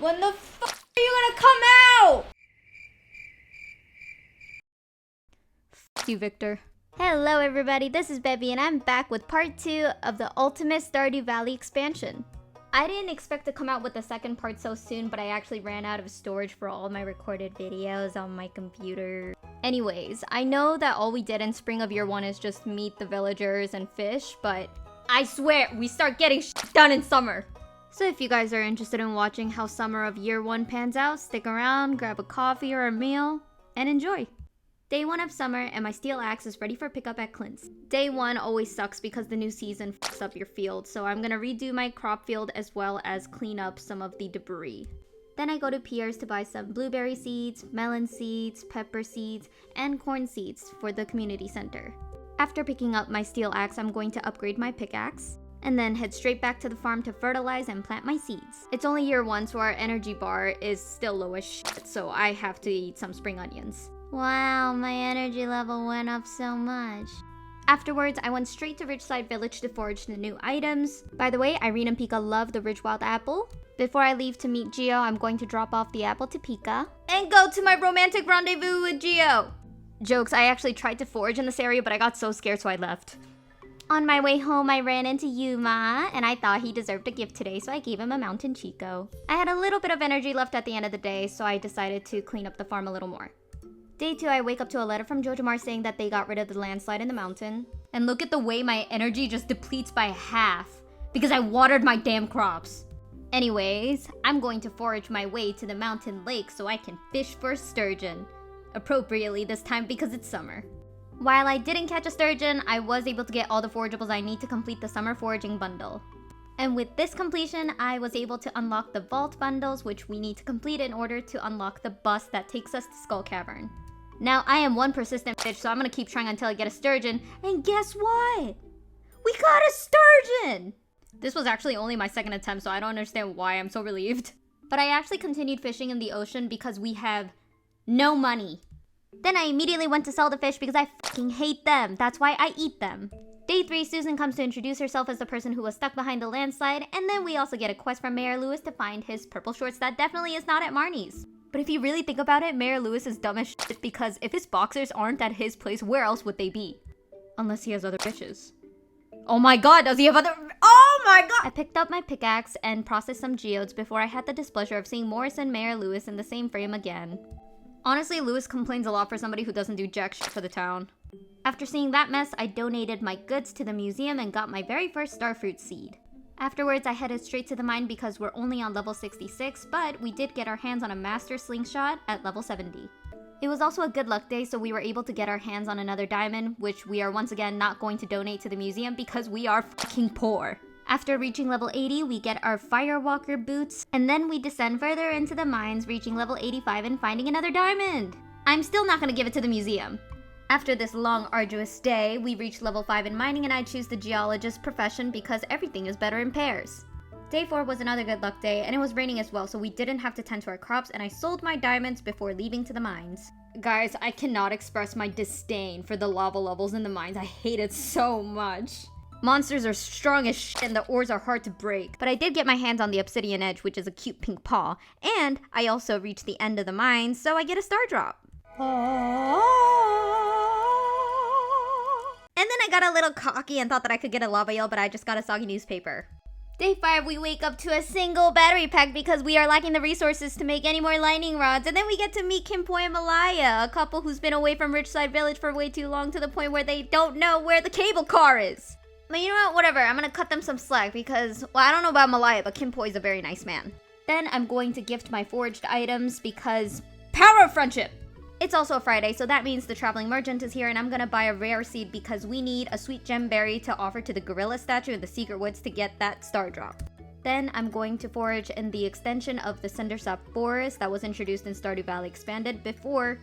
When the fuck are you gonna come out? F you, Victor. Hello everybody, this is Bebby and I'm back with part 2 of the ultimate Stardew Valley expansion. I didn't expect to come out with the second part so soon, but I actually ran out of storage for all my recorded videos on my computer. Anyways, I know that all we did in spring of year 1 is just meet the villagers and fish, but I swear, we start getting shit done in summer. So if you guys are interested in watching how summer of year 1 pans out, stick around, grab a coffee or a meal, and enjoy. Day 1 of summer, and my steel axe is ready for pickup at Clint's. Day 1 always sucks because the new season fucks up your field, so I'm gonna redo my crop field as well as clean up some of the debris. Then I go to Pierre's to buy some blueberry seeds, melon seeds, pepper seeds, and corn seeds for the community center. After picking up my steel axe, I'm going to upgrade my pickaxe, and then head straight back to the farm to fertilize and plant my seeds. It's only year 1, so our energy bar is still low as shit, so I have to eat some spring onions. Wow, my energy level went up so much. Afterwards, I went straight to Ridgeside Village to forage the new items. By the way, Irene and Pika love the Ridgewild apple. Before I leave to meet Geo, I'm going to drop off the apple to Pika and go to my romantic rendezvous with Geo. Jokes, I actually tried to forage in this area, but I got so scared, so I left. On my way home, I ran into Yuma, and I thought he deserved a gift today, so I gave him a Mountain Chico. I had a little bit of energy left at the end of the day, so I decided to clean up the farm a little more. Day 2, I wake up to a letter from Jojamar saying that they got rid of the landslide in the mountain. And look at the way my energy just depletes by half, because I watered my damn crops. Anyways, I'm going to forage my way to the mountain lake so I can fish for sturgeon. Appropriately this time because it's summer. While I didn't catch a sturgeon, I was able to get all the forageables I need to complete the summer foraging bundle. And with this completion, I was able to unlock the vault bundles, which we need to complete in order to unlock the bus that takes us to Skull Cavern. Now, I am one persistent fish, so I'm gonna keep trying until I get a sturgeon. And guess what? We got a sturgeon! This was actually only my second attempt, so I don't understand why I'm so relieved. But I actually continued fishing in the ocean because we have no money. Then I immediately went to sell the fish because I fucking hate them. That's why I eat them. Day 3, Susan comes to introduce herself as the person who was stuck behind the landslide, and then we also get a quest from Mayor Lewis to find his purple shorts that definitely is not at Marnie's. But if you really think about it, Mayor Lewis is dumb as shit because if his boxers aren't at his place, where else would they be? Unless he has other bitches. Oh my god, does he have other— Oh my god! I picked up my pickaxe and processed some geodes before I had the displeasure of seeing Morris and Mayor Lewis in the same frame again. Honestly, Lewis complains a lot for somebody who doesn't do jack shit for the town. After seeing that mess, I donated my goods to the museum and got my very first starfruit seed. Afterwards, I headed straight to the mine because we're only on level 66, but we did get our hands on a master slingshot at level 70. It was also a good luck day, so we were able to get our hands on another diamond, which we are once again not going to donate to the museum because we are fucking poor. After reaching level 80, we get our Firewalker boots, and then we descend further into the mines, reaching level 85 and finding another diamond. I'm still not gonna give it to the museum. After this long, arduous day, we reach level 5 in mining and I choose the geologist profession because everything is better in pairs. Day 4 was another good luck day, and it was raining as well, so we didn't have to tend to our crops, and I sold my diamonds before leaving to the mines. Guys, I cannot express my disdain for the lava levels in the mines. I hate it so much. Monsters are strong as shit and the ores are hard to break. But I did get my hands on the obsidian edge, which is a cute pink paw. And I also reached the end of the mine, so I get a star drop. And then I got a little cocky and thought that I could get a lava yell, but I just got a soggy newspaper. Day 5, we wake up to a single battery pack because we are lacking the resources to make any more lightning rods. And then we get to meet Kimpoy and Malaya, a couple who's been away from Ridgeside Village for way too long to the point where they don't know where the cable car is. But you know what, whatever, I'm gonna cut them some slack because, well, I don't know about Malaya, but Kimpoy's a very nice man. Then I'm going to gift my foraged items because power of friendship! It's also a Friday, so that means the traveling merchant is here and I'm gonna buy a rare seed because we need a sweet gem berry to offer to the gorilla statue in the secret woods to get that star drop. Then I'm going to forage in the extension of the Cindersap Forest that was introduced in Stardew Valley Expanded before,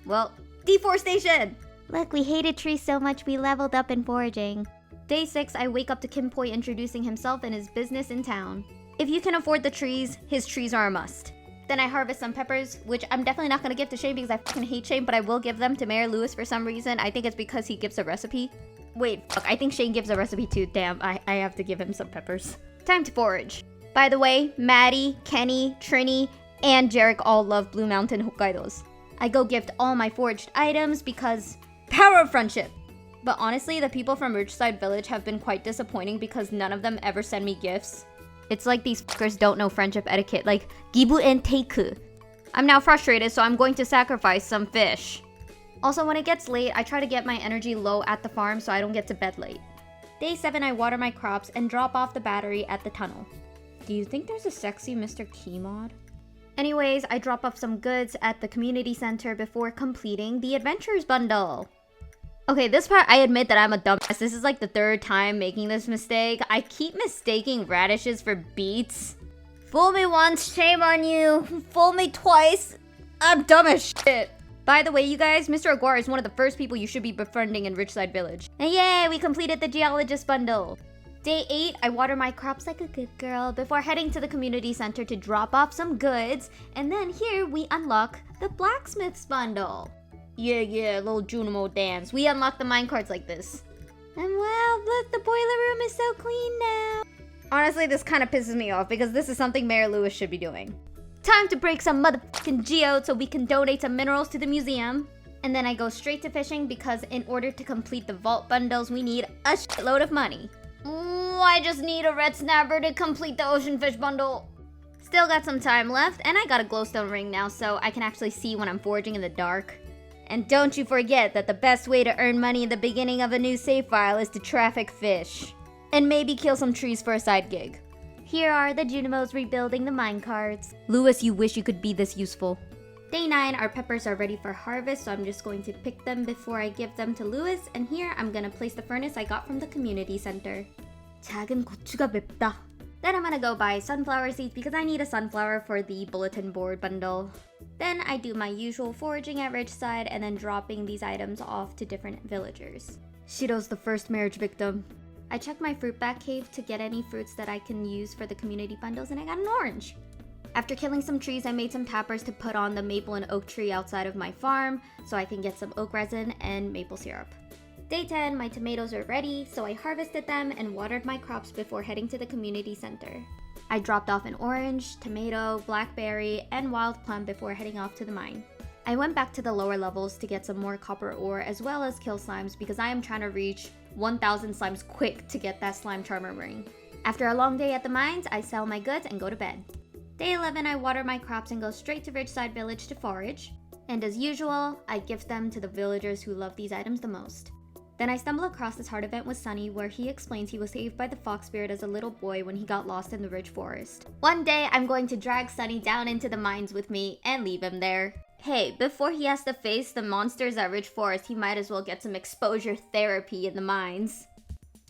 well, deforestation! Look, we hated trees so much we leveled up in foraging. Day 6, I wake up to Kimpoy introducing himself and his business in town. If you can afford the trees, his trees are a must. Then I harvest some peppers, which I'm definitely not going to give to Shane because I fucking hate Shane, but I will give them to Mayor Lewis for some reason. I think it's because he gives a recipe. Wait, fuck, I think Shane gives a recipe too. Damn, I have to give him some peppers. Time to forage. By the way, Maddie, Kenny, Trini, and Jarek all love Blue Mountain Hokkaidos. I go gift all my foraged items because power of friendship. But honestly, the people from Ridgeside Village have been quite disappointing because none of them ever send me gifts. It's like these fuckers don't know friendship etiquette, like give and take. I'm now frustrated, so I'm going to sacrifice some fish. Also, when it gets late, I try to get my energy low at the farm so I don't get to bed late. Day 7, I water my crops and drop off the battery at the tunnel. Do you think there's a sexy Mr. Key mod? Anyways, I drop off some goods at the community center before completing the Adventures bundle. Okay, this part, I admit that I'm a dumbass. This is like the 3rd time making this mistake. I keep mistaking radishes for beets. Fool me once, shame on you. Fool me twice, I'm dumb as shit. By the way, you guys, Mr. Aguar is one of the first people you should be befriending in Ridgeside Village. And yay, we completed the Geologist bundle. Day 8, I water my crops like a good girl before heading to the community center to drop off some goods. And then here we unlock the Blacksmith's bundle. Yeah, little Junimo dance. We unlock the minecarts like this. And wow, look, the boiler room is so clean now. Honestly, this kind of pisses me off because this is something Mayor Lewis should be doing. Time to break some motherfucking geodes so we can donate some minerals to the museum. And then I go straight to fishing because in order to complete the vault bundles, we need a shitload of money. I just need a red snapper to complete the ocean fish bundle. Still got some time left, and I got a glowstone ring now so I can actually see when I'm foraging in the dark. And don't you forget that the best way to earn money in the beginning of a new save file is to traffic fish. And maybe kill some trees for a side gig. Here are the Junimos rebuilding the minecarts. Lewis, you wish you could be this useful. Day 9, our peppers are ready for harvest, so I'm just going to pick them before I give them to Lewis. And here, I'm gonna place the furnace I got from the community center. 작은 고추가 맵다. Then I'm gonna go buy sunflower seeds because I need a sunflower for the bulletin board bundle. Then I do my usual foraging at Ridgeside and then dropping these items off to different villagers. Shiro's the first marriage victim. I checked my fruit bat cave to get any fruits that I can use for the community bundles and I got an orange. After killing some trees, I made some tappers to put on the maple and oak tree outside of my farm so I can get some oak resin and maple syrup. Day 10, my tomatoes are ready, so I harvested them and watered my crops before heading to the community center. I dropped off an orange, tomato, blackberry, and wild plum before heading off to the mine. I went back to the lower levels to get some more copper ore as well as kill slimes because I am trying to reach 1,000 slimes quick to get that slime charmer ring. After a long day at the mines, I sell my goods and go to bed. Day 11, I water my crops and go straight to Ridgeside Village to forage. And as usual, I gift them to the villagers who love these items the most. Then I stumble across this heart event with Sunny where he explains he was saved by the fox spirit as a little boy when he got lost in the Ridge Forest. One day, I'm going to drag Sunny down into the mines with me and leave him there. Hey, before he has to face the monsters at Ridge Forest, he might as well get some exposure therapy in the mines.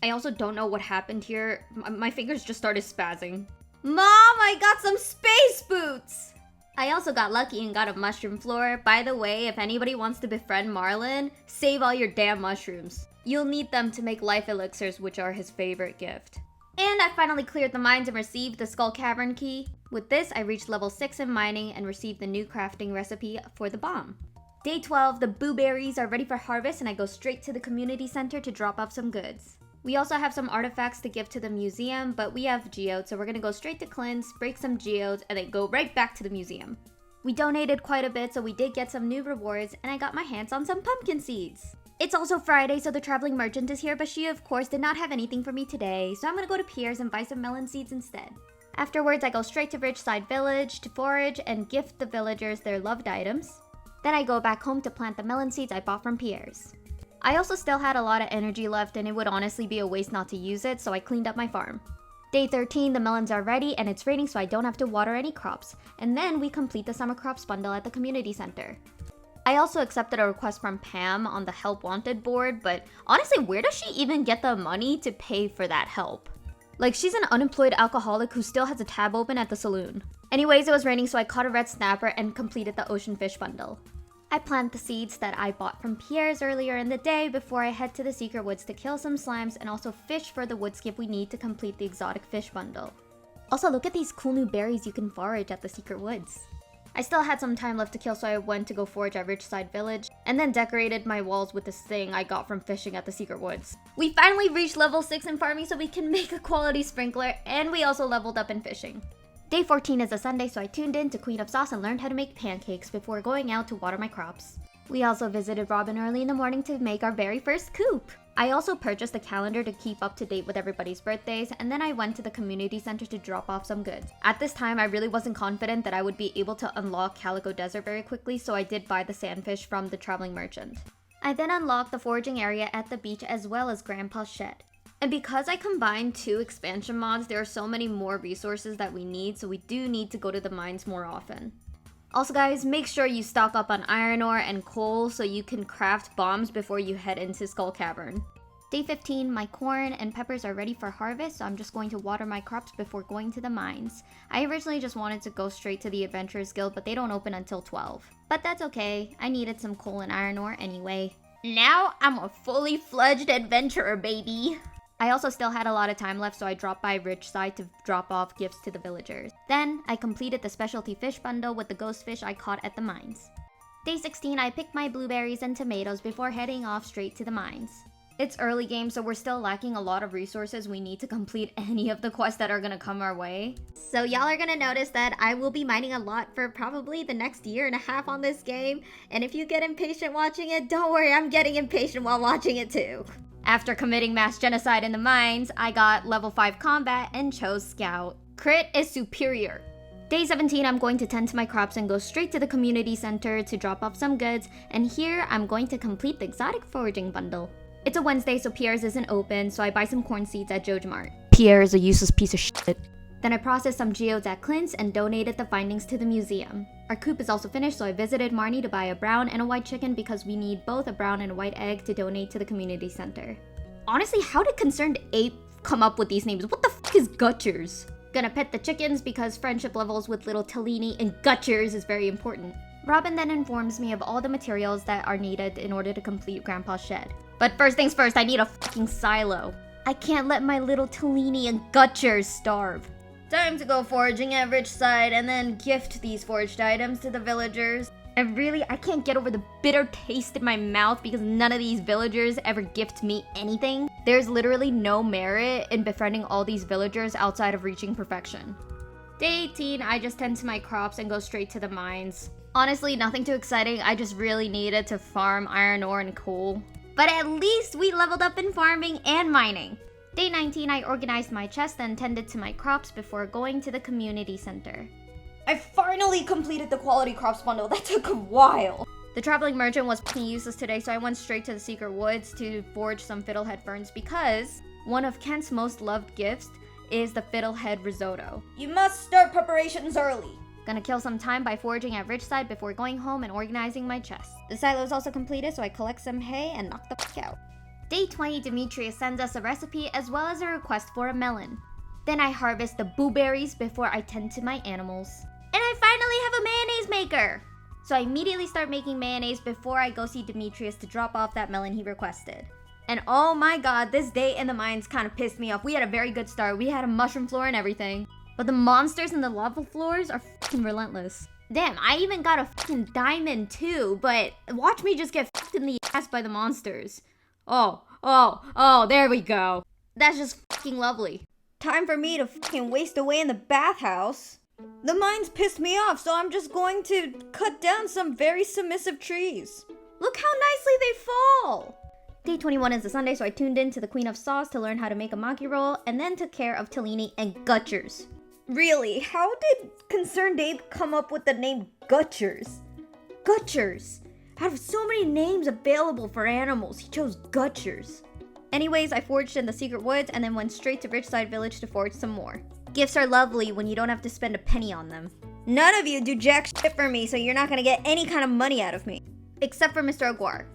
I also don't know what happened here. My fingers just started spazzing. Mom, I got some space boots! I also got lucky and got a mushroom floor. By the way, if anybody wants to befriend Marlin, save all your damn mushrooms. You'll need them to make life elixirs, which are his favorite gift. And I finally cleared the mines and received the Skull Cavern key. With this, I reached level 6 in mining and received the new crafting recipe for the bomb. Day 12, the blueberries are ready for harvest and I go straight to the community center to drop off some goods. We also have some artifacts to give to the museum, but we have geodes, so we're gonna go straight to Clint's, break some geodes, and then go right back to the museum. We donated quite a bit, so we did get some new rewards, and I got my hands on some pumpkin seeds. It's also Friday, so the traveling merchant is here, but she of course did not have anything for me today, so I'm gonna go to Pierre's and buy some melon seeds instead. Afterwards, I go straight to Ridgeside Village to forage and gift the villagers their loved items. Then I go back home to plant the melon seeds I bought from Pierre's. I also still had a lot of energy left and it would honestly be a waste not to use it, so I cleaned up my farm. Day 13, the melons are ready and it's raining so I don't have to water any crops. And then we complete the summer crops bundle at the community center. I also accepted a request from Pam on the help wanted board, but honestly, where does she even get the money to pay for that help? Like, she's an unemployed alcoholic who still has a tab open at the saloon. Anyways, it was raining so I caught a red snapper and completed the ocean fish bundle. I plant the seeds that I bought from Pierre's earlier in the day before I head to the secret woods to kill some slimes and also fish for the wood skip we need to complete the exotic fish bundle. Also, look at these cool new berries you can forage at the secret woods. I still had some time left to kill, so I went to go forage at Ridgeside Village, and then decorated my walls with this thing I got from fishing at the Secret Woods. We finally reached level 6 in farming, so we can make a quality sprinkler, and we also leveled up in fishing. Day 14 is a Sunday, so I tuned in to Queen of Sauce and learned how to make pancakes before going out to water my crops. We also visited Robin early in the morning to make our very first coop. I also purchased a calendar to keep up to date with everybody's birthdays, and then I went to the community center to drop off some goods. At this time, I really wasn't confident that I would be able to unlock Calico Desert very quickly, so I did buy the sandfish from the traveling merchant. I then unlocked the foraging area at the beach as well as Grandpa's shed. And because I combined 2 expansion mods, there are so many more resources that we need, so we do need to go to the mines more often. Also guys, make sure you stock up on iron ore and coal so you can craft bombs before you head into Skull Cavern. Day 15, my corn and peppers are ready for harvest, so I'm just going to water my crops before going to the mines. I originally just wanted to go straight to the Adventurers Guild, but they don't open until 12. But that's okay, I needed some coal and iron ore anyway. Now I'm a fully fledged adventurer, baby! I also still had a lot of time left, so I dropped by Ridgeside to drop off gifts to the villagers. Then, I completed the specialty fish bundle with the ghost fish I caught at the mines. Day 16, I picked my blueberries and tomatoes before heading off straight to the mines. It's early game, so we're still lacking a lot of resources we need to complete any of the quests that are gonna come our way. So y'all are gonna notice that I will be mining a lot for probably the next year and a half on this game, and if you get impatient watching it, don't worry, I'm getting impatient while watching it too. After committing mass genocide in the mines, I got level 5 combat and chose Scout. Crit is superior. Day 17, I'm going to tend to my crops and go straight to the community center to drop off some goods, and here I'm going to complete the exotic foraging bundle. It's a Wednesday, so Pierre's isn't open, so I buy some corn seeds at Joja Mart. Pierre is a useless piece of shit. Then I processed some geodes at Clint's and donated the findings to the museum. Our coop is also finished, so I visited Marnie to buy a brown and a white chicken because we need both a brown and a white egg to donate to the community center. Honestly, how did Concerned Ape come up with these names? What the f is Gutchers? Gonna pet the chickens because friendship levels with little Tellini and Gutchers is very important. Robin then informs me of all the materials that are needed in order to complete Grandpa's shed. But first things first, I need a fucking silo. I can't let my little Tellini and Gutchers starve. Time to go foraging at Ridgeside and then gift these foraged items to the villagers. And really, I can't get over the bitter taste in my mouth because none of these villagers ever gift me anything. There's literally no merit in befriending all these villagers outside of reaching perfection. Day 18, I just tend to my crops and go straight to the mines. Honestly, nothing too exciting, I just really needed to farm iron ore and coal. But at least we leveled up in farming and mining. Day 19, I organized my chest and tended to my crops before going to the community center. I finally completed the quality crops bundle. That took a while. The traveling merchant was pretty useless today, so I went straight to the secret woods to forage some fiddlehead ferns because one of Kent's most loved gifts is the fiddlehead risotto. You must start preparations early. Gonna kill some time by foraging at Ridgeside before going home and organizing my chest. The silo is also completed, so I collect some hay and knock the fuck out. Day 20, Demetrius sends us a recipe as well as a request for a melon. Then I harvest the blueberries before I tend to my animals. And I finally have a mayonnaise maker! So I immediately start making mayonnaise before I go see Demetrius to drop off that melon he requested. And oh my god, this day in the mines kind of pissed me off. We had a very good start. We had a mushroom floor and everything. But the monsters in the lava floors are fucking relentless. Damn, I even got a fucking diamond too, but watch me just get fucked in the ass by the monsters. Oh, there we go. That's just fucking lovely. Time for me to fucking waste away in the bathhouse. The mines pissed me off, so I'm just going to cut down some very submissive trees. Look how nicely they fall! Day 21 is a Sunday, so I tuned in to the Queen of Sauce to learn how to make a maki roll, and then took care of Tellini and Gutchers. Really, how did Concerned Ape come up with the name Gutchers? Gutchers! Out of so many names available for animals, he chose Gutchers. Anyways, I foraged in the secret woods and then went straight to Ridgeside Village to forage some more. Gifts are lovely when you don't have to spend a penny on them. None of you do jack shit for me, so you're not gonna get any kind of money out of me. Except for Mr. Aguar.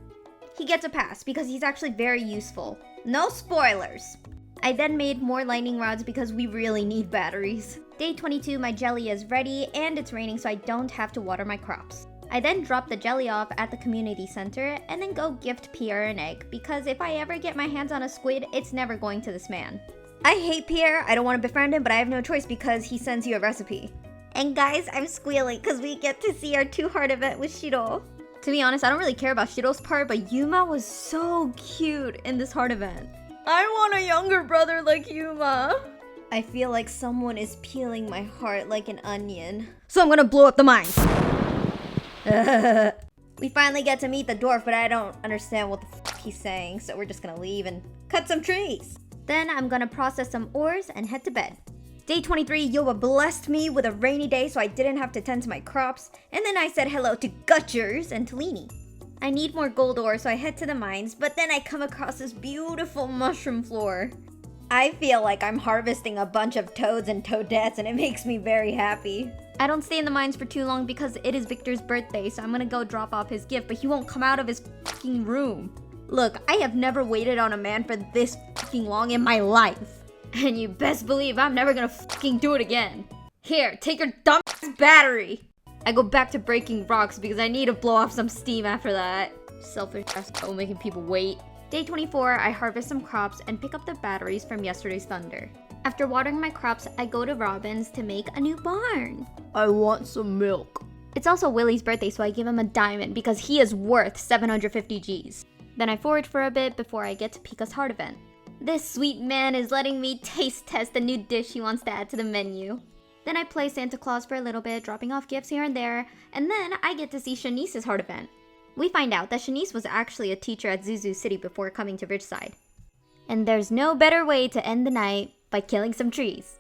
He gets a pass because he's actually very useful. No spoilers. I then made more lightning rods because we really need batteries. Day 22, my jelly is ready and it's raining, so I don't have to water my crops. I then drop the jelly off at the community center and then go gift Pierre an egg because if I ever get my hands on a squid, it's never going to this man. I hate Pierre, I don't want to befriend him, but I have no choice because he sends you a recipe. And guys, I'm squealing because we get to see our 2-heart event with Shiro. To be honest, I don't really care about Shiro's part, but Yuma was so cute in this heart event. I want a younger brother like Yuma. I feel like someone is peeling my heart like an onion. So I'm gonna blow up the mine. We finally get to meet the dwarf, but I don't understand what the f he's saying, so we're just gonna leave and cut some trees. Then I'm gonna process some ores and head to bed. Day 23, Yoba blessed me with a rainy day so I didn't have to tend to my crops, and then I said hello to Gutchers and Tolini. I need more gold ore, so I head to the mines, but then I come across this beautiful mushroom floor. I feel like I'm harvesting a bunch of toads and toadettes, and it makes me very happy. I don't stay in the mines for too long because it is Victor's birthday, so I'm gonna go drop off his gift, but he won't come out of his fucking room. Look, I have never waited on a man for this fucking long in my life. And you best believe I'm never gonna fucking do it again. Here, take your dumb battery. I go back to breaking rocks because I need to blow off some steam after that. Selfish asshole making people wait. Day 24, I harvest some crops and pick up the batteries from yesterday's thunder. After watering my crops, I go to Robin's to make a new barn. I want some milk. It's also Willie's birthday, so I give him a diamond because he is worth 750 Gs. Then I forage for a bit before I get to Pika's heart event. This sweet man is letting me taste test a new dish he wants to add to the menu. Then I play Santa Claus for a little bit, dropping off gifts here and there, and then I get to see Shanice's heart event. We find out that Shanice was actually a teacher at Zuzu City before coming to Ridgeside. And there's no better way to end the night by killing some trees.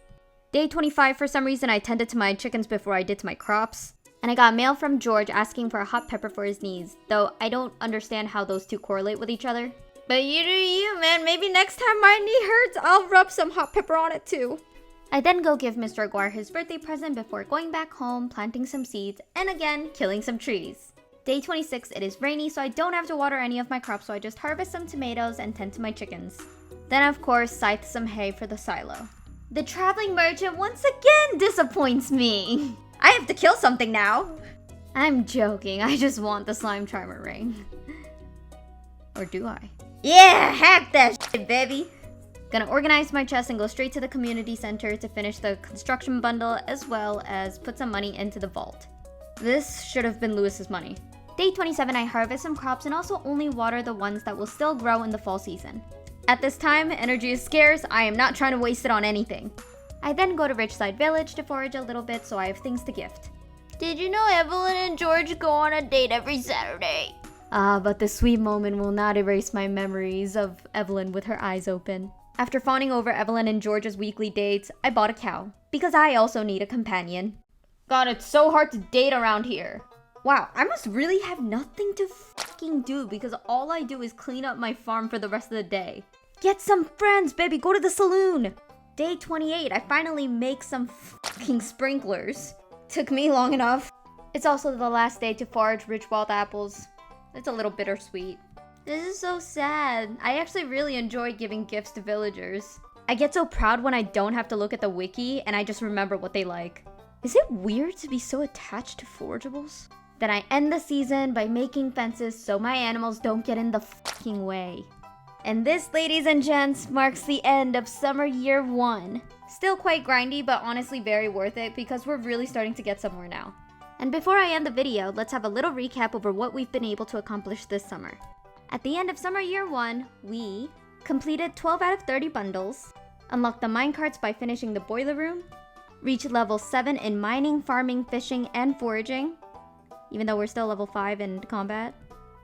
Day 25, for some reason I tended to my chickens before I did to my crops. And I got mail from George asking for a hot pepper for his knees, though I don't understand how those two correlate with each other. But you do you, man. Maybe next time my knee hurts, I'll rub some hot pepper on it too. I then go give Mr. Aguirre his birthday present before going back home, planting some seeds, and again, killing some trees. Day 26, it is rainy, so I don't have to water any of my crops, so I just harvest some tomatoes and tend to my chickens. Then, of course, scythe some hay for the silo. The traveling merchant once again disappoints me. I have to kill something now. I'm joking, I just want the slime charmer ring. Or do I? Yeah, hack that shit, baby. Gonna organize my chest and go straight to the community center to finish the construction bundle as well as put some money into the vault. This should have been Lewis's money. Day 27, I harvest some crops and also only water the ones that will still grow in the fall season. At this time, energy is scarce. I am not trying to waste it on anything. I then go to Ridgeside Village to forage a little bit so I have things to gift. Did you know Evelyn and George go on a date every Saturday? But the sweet moment will not erase my memories of Evelyn with her eyes open. After fawning over Evelyn and George's weekly dates, I bought a cow. Because I also need a companion. God, it's so hard to date around here. Wow, I must really have nothing to fucking do because all I do is clean up my farm for the rest of the day. Get some friends, baby, go to the saloon. Day 28, I finally make some fucking sprinklers. Took me long enough. It's also the last day to forage rich wild apples. It's a little bittersweet. This is so sad. I actually really enjoy giving gifts to villagers. I get so proud when I don't have to look at the wiki and I just remember what they like. Is it weird to be so attached to forageables? Then I end the season by making fences so my animals don't get in the fucking way. And this, ladies and gents, marks the end of summer year 1. Still quite grindy, but honestly very worth it because we're really starting to get somewhere now. And before I end the video, let's have a little recap over what we've been able to accomplish this summer. At the end of summer year 1, we completed 12 out of 30 bundles, unlocked the minecarts by finishing the boiler room, reached level 7 in mining, farming, fishing, and foraging, even though we're still level 5 in combat,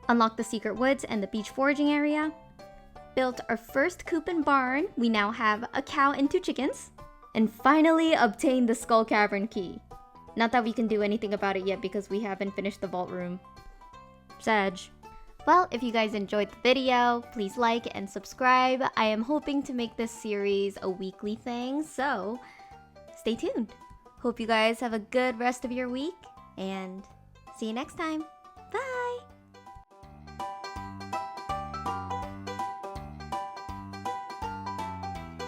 unlocked the secret woods and the beach foraging area, built our first coop and barn, we now have a cow and 2 chickens, and finally obtained the Skull Cavern key. Not that we can do anything about it yet because we haven't finished the vault room. Sag. Well, if you guys enjoyed the video, please like and subscribe. I am hoping to make this series a weekly thing, so stay tuned. Hope you guys have a good rest of your week, and see you next time. Bye!